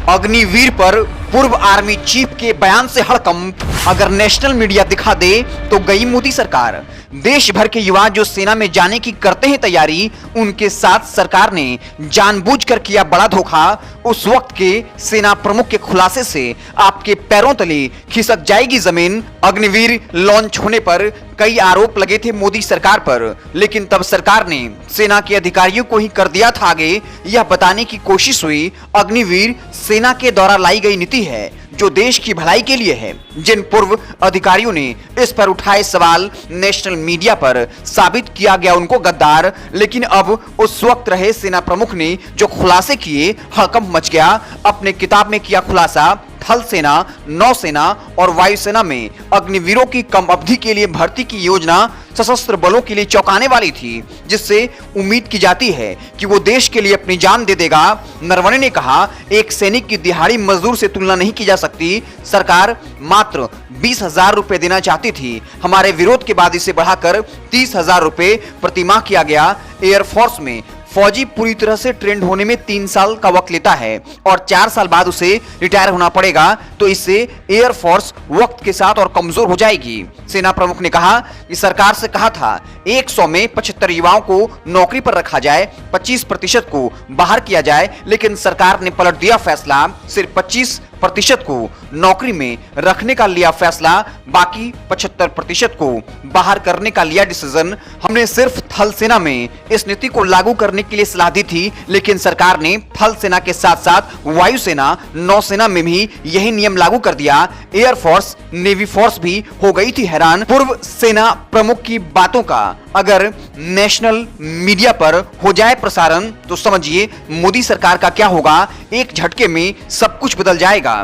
अग्निवीर पर पूर्व army chief के बयान से हड़कंप। अगर नेशनल मीडिया दिखा दे तो गई मोदी सरकार। देश भर के युवा जो सेना में जाने की करते हैं तैयारी, उनके साथ सरकार ने जानबूझकर किया बड़ा धोखा। उस वक्त के सेना प्रमुख के खुलासे से आपके पैरों तले खिसक जाएगी जमीन। अग्निवीर लॉन्च होने पर कई आरोप लगे थे मोदी सरकार पर, लेकिन तब सरकार ने सेना के अधिकारियों को ही कर दिया था आगे। यह बताने की कोशिश हुई अग्निवीर सेना के द्वारा लाई गई नीति है जो देश की भलाई के लिए है। जिन पूर्व अधिकारियों ने इस पर उठाए सवाल, नेशनल मीडिया पर साबित किया गया उनको गद्दार। लेकिन अब उस वक्त रहे सेना प्रमुख ने जो खुलासे किए, हड़कंप मच गया। अपने किताब में किया खुलासा, थल सेना, नौसेना और वायुसेना में अग्निवीरों की कम अवधि के लिए भर्ती की योजना सशस्त्र बलों के लिए चौंकाने वाली थी, जिससे उम्मीद की जाती है कि वो देश के लिए अपनी जान दे देगा। नरवणे ने कहा, एक सैनिक की दिहाड़ी मजदूर से तुलना नहीं की जा सकती। सरकार मात्र 20,000 रुपए देना चाहती थी। हमारे विरोध के बाद इसे बढ़ाकर 30,000 रुपए प्रतिमाह किया गया। एयरफोर्स में फौजी पूरी तरह से ट्रेंड होने में 3 साल का वक्त लेता है और 4 साल बाद उसे रिटायर होना पड़ेगा, तो इससे एयरफोर्स वक्त के साथ और कमजोर हो जाएगी। सेना प्रमुख ने कहा कि सरकार से कहा था 100 में 75 युवाओं को नौकरी पर रखा जाए, 25% को बाहर किया जाए, लेकिन सरकार ने पलट दिया फैसला। सिर्फ 25% को नौकरी में रखने का लिया फैसला, बाकी 75% को बाहर करने का लिया डिसीजन। हमने सिर्फ थल सेना में इस नीति को लागू करने के लिए सलाह दी थी, लेकिन सरकार ने थल सेना के साथ साथ वायुसेना, नौसेना में भी यही नियम लागू कर दिया। एयरफोर्स, नेवी फोर्स भी हो गई थी हैरान। पूर्व सेना प्रमुख की बातों का अगर नेशनल मीडिया पर हो जाए प्रसारण, तो समझिए मोदी सरकार का क्या होगा। एक झटके में सब कुछ बदल जाएगा।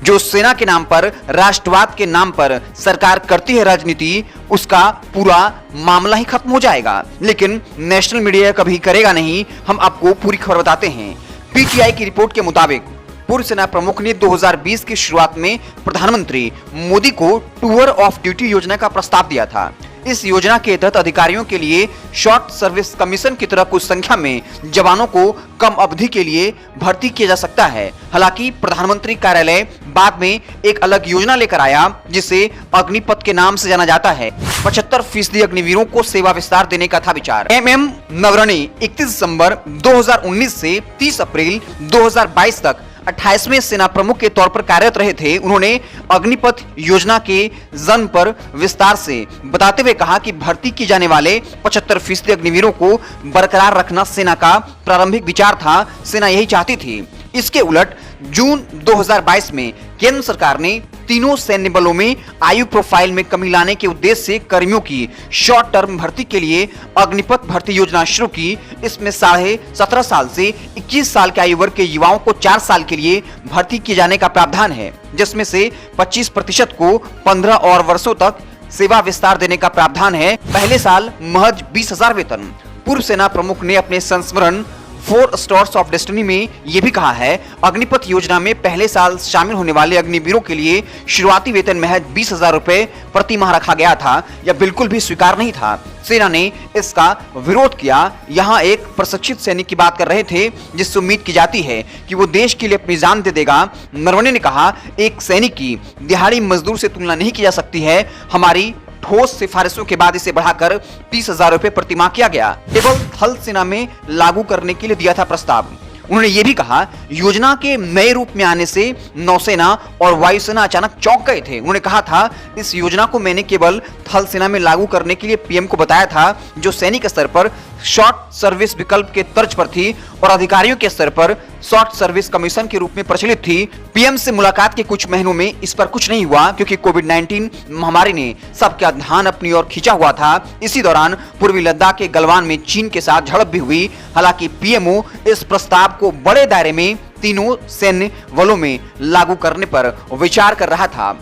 जो सेना के नाम पर, राष्ट्रवाद के नाम पर सरकार करती है राजनीति, उसका पूरा मामला ही खत्म हो जाएगा। लेकिन नेशनल मीडिया कभी करेगा नहीं। हम आपको पूरी खबर बताते हैं। पीटीआई की रिपोर्ट के मुताबिक पूर्व सेना प्रमुख ने 2020 की शुरुआत में प्रधानमंत्री मोदी को टूर ऑफ ड्यूटी योजना का प्रस्ताव दिया था। इस योजना के तहत अधिकारियों के लिए शॉर्ट सर्विस कमीशन की तरह कुछ संख्या में जवानों को कम अवधि के लिए भर्ती किया जा सकता है। हालांकि प्रधानमंत्री कार्यालय बाद में एक अलग योजना लेकर आया, जिसे अग्निपथ के नाम से जाना जाता है। 75% अग्निवीरों को सेवा विस्तार देने का था विचार। एमएम नरवणे 31 दिसंबर 2019 से 30 अप्रैल 2022 तक 28वें सेना प्रमुख के तौर पर कार्यरत रहे थे। उन्होंने अग्निपथ योजना के जन्म पर विस्तार से बताते हुए कहा कि भर्ती किए जाने वाले 75% अग्निवीरों को बरकरार रखना सेना का प्रारंभिक विचार था। सेना यही चाहती थी। इसके उलट जून 2022 में केंद्र सरकार ने तीनों सैन्य बलों में आयु प्रोफाइल में कमी लाने के उद्देश्य से कर्मियों की शॉर्ट टर्म भर्ती के लिए अग्निपथ भर्ती योजना शुरू की। इसमें 17.5 साल से 21 साल के आयु वर्ग के युवाओं को 4 साल के लिए भर्ती किए जाने का प्रावधान है, जिसमें से 25% को 15 और वर्षों तक सेवा विस्तार देने का प्रावधान है। पहले साल महज 20,000 वेतन। पूर्व सेना प्रमुख ने अपने संस्मरण 4 स्टार्स ऑफ डेस्टिनी में यह भी कहा है, अग्निपथ योजना में पहले साल शामिल होने वाले अग्निवीरों के लिए शुरुआती वेतन महज 20,000 रुपए प्रति माह रखा गया था। यह बिल्कुल भी स्वीकार नहीं था। सेना ने इसका विरोध किया। यहाँ एक प्रशिक्षित सैनिक की बात कर रहे थे, जिससे उम्मीद की जाती है कि वो देश के लिए अपनी जान दे देगा। नरवणे ने कहा, एक सैनिक की दिहाड़ी मजदूर से तुलना नहीं की जा सकती है। हमारी ठोस सिफारिशों के बाद इसे बढ़ाकर 30,000 रुपए प्रतिमाह किया गया। केवल थल सेना में लागू करने के लिए दिया था प्रस्ताव। उन्होंने ये भी कहा, योजना के नए रूप में आने से नौसेना और वायुसेना अचानक चौंक गए थे। उन्होंने कहा था, इस योजना को मैंने केवल थल सेना में लागू करने के लिए पीएम को बताया था, जो सैनिक स्तर पर शॉर्ट सर्विस विकल्प के तर्ज पर थी और अधिकारियों के स्तर पर शॉर्ट सर्विस कमीशन के रूप में प्रचलित थी। पीएम से मुलाकात के कुछ महीनों में इस पर कुछ नहीं हुआ, क्योंकि कोविड-19 महामारी ने सबका ध्यान अपनी ओर खींचा हुआ था। इसी दौरान पूर्वी लद्दाख के गलवान में चीन के साथ झड़प भी हुई। हालांकि पीएमओ इस प्रस्ताव को बड़े दायरे में तीनों सैन्य बलों में लागू करने पर विचार कर रहा था।